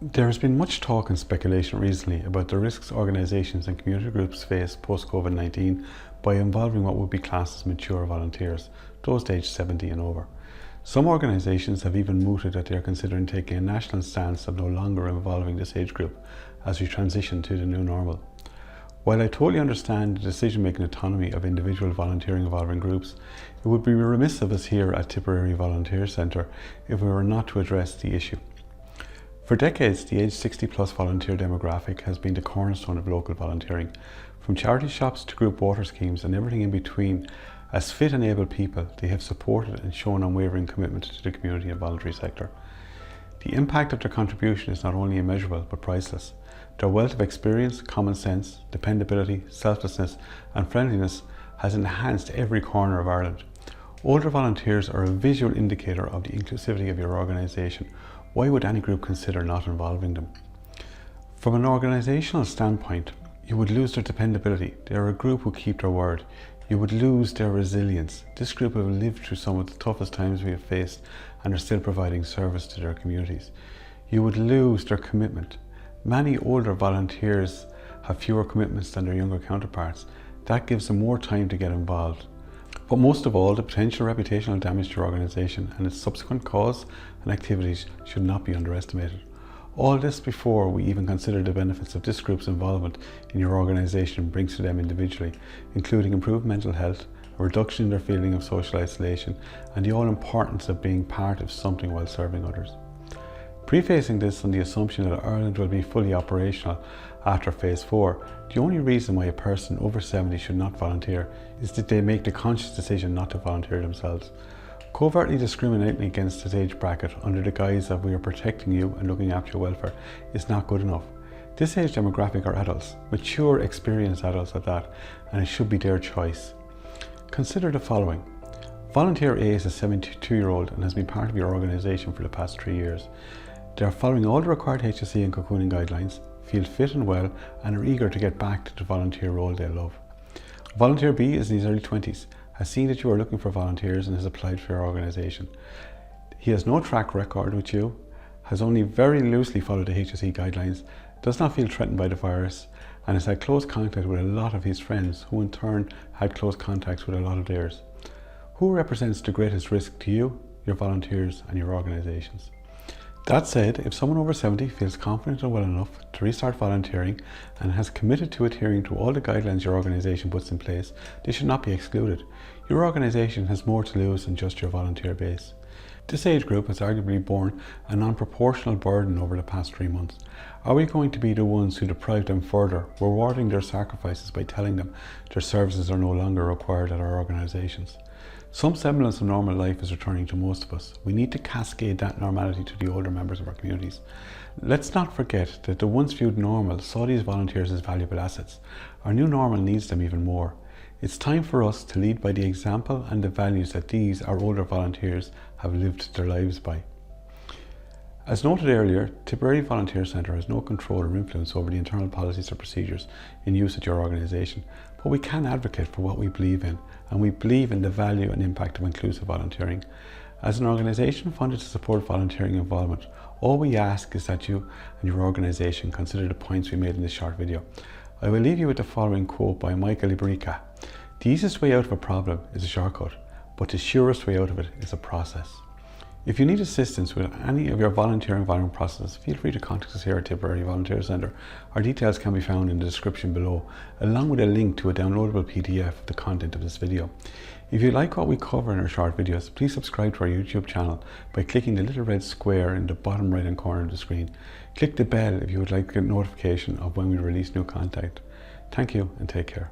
There has been much talk and speculation recently about the risks organisations and community groups face post-COVID-19 by involving what would be classed as mature volunteers, those aged 70 and over. Some organisations have even mooted that they are considering taking a national stance of no longer involving this age group as we transition to the new normal. While I totally understand the decision-making autonomy of individual volunteering involving groups, it would be remiss of us here at Tipperary Volunteer Centre if we were not to address the issue. For decades, the age 60 plus volunteer demographic has been the cornerstone of local volunteering. From charity shops to group water schemes and everything in between, as fit and able people, they have supported and shown unwavering commitment to the community and voluntary sector. The impact of their contribution is not only immeasurable but priceless. Their wealth of experience, common sense, dependability, selflessness and friendliness has enhanced every corner of Ireland. Older volunteers are a visual indicator of the inclusivity of your organisation. Why would any group consider not involving them? From an organisational standpoint, you would lose their dependability. They are a group who keep their word. You would lose their resilience. This group have lived through some of the toughest times we have faced and are still providing service to their communities. You would lose their commitment. Many older volunteers have fewer commitments than their younger counterparts. That gives them more time to get involved. But most of all, the potential reputational damage to your organisation and its subsequent cause and activities should not be underestimated. All this before we even consider the benefits of this group's involvement in your organisation brings to them individually, including improved mental health, a reduction in their feeling of social isolation, and the all-importance of being part of something while serving others. Prefacing this on the assumption that Ireland will be fully operational after Phase 4, the only reason why a person over 70 should not volunteer is that they make the conscious decision not to volunteer themselves. Covertly discriminating against this age bracket under the guise of we are protecting you and looking after your welfare is not good enough. This age demographic are adults, mature, experienced adults at that, and it should be their choice. Consider the following. Volunteer A is a 72-year-old and has been part of your organisation for the past 3 years. They are following all the required HSE and cocooning guidelines, feel fit and well, and are eager to get back to the volunteer role they love. Volunteer B is in his early 20s, has seen that you are looking for volunteers and has applied for your organisation. He has no track record with you, has only very loosely followed the HSE guidelines, does not feel threatened by the virus, and has had close contact with a lot of his friends, who in turn had close contacts with a lot of theirs. Who represents the greatest risk to you, your volunteers and your organisations? That said, if someone over 70 feels confident and well enough to restart volunteering and has committed to adhering to all the guidelines your organisation puts in place, they should not be excluded. Your organisation has more to lose than just your volunteer base. This age group has arguably borne a non-proportional burden over the past 3 months. Are we going to be the ones who deprive them further, rewarding their sacrifices by telling them their services are no longer required at our organisations? Some semblance of normal life is returning to most of us. We need to cascade that normality to the older members of our communities. Let's not forget that the once viewed normal saw these volunteers as valuable assets. Our new normal needs them even more. It's time for us to lead by the example and the values that these, our older volunteers, have lived their lives by. As noted earlier, Tipperary Volunteer Centre has no control or influence over the internal policies or procedures in use at your organisation, but we can advocate for what we believe in, and we believe in the value and impact of inclusive volunteering. As an organisation funded to support volunteering involvement, all we ask is that you and your organisation consider the points we made in this short video. I will leave you with the following quote by Michael Ibrica. "The easiest way out of a problem is a shortcut, but the surest way out of it is a process." If you need assistance with any of your volunteer involvement processes, feel free to contact us here at Tipperary Volunteer Centre. Our details can be found in the description below, along with a link to a downloadable PDF of the content of this video. If you like what we cover in our short videos, please subscribe to our YouTube channel by clicking the little red square in the bottom right hand corner of the screen. Click the bell if you would like to get notification of when we release new content. Thank you and take care.